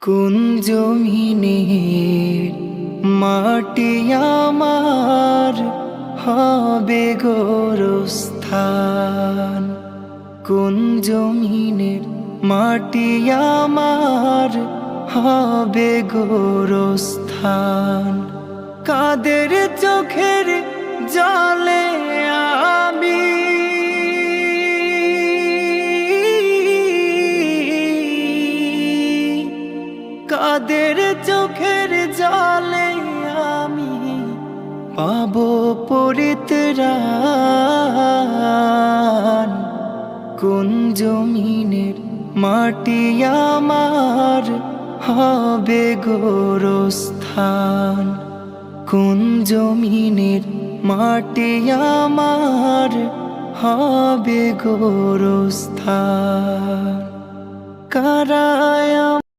কোন জমিনের মাটি আমার হবে গোরস্থান। কোন জমিনের মাটি আমার হবে গোরস্থান। কাদের চোখের জলে আমি কাদের চোখের জলে আমি পাবো পরিত্রাণ। কোন জমিনের মাটি আমার হবে গোরস্থান। কোন জমিনের মাটি আমার হবে গোরস্থান। কারায়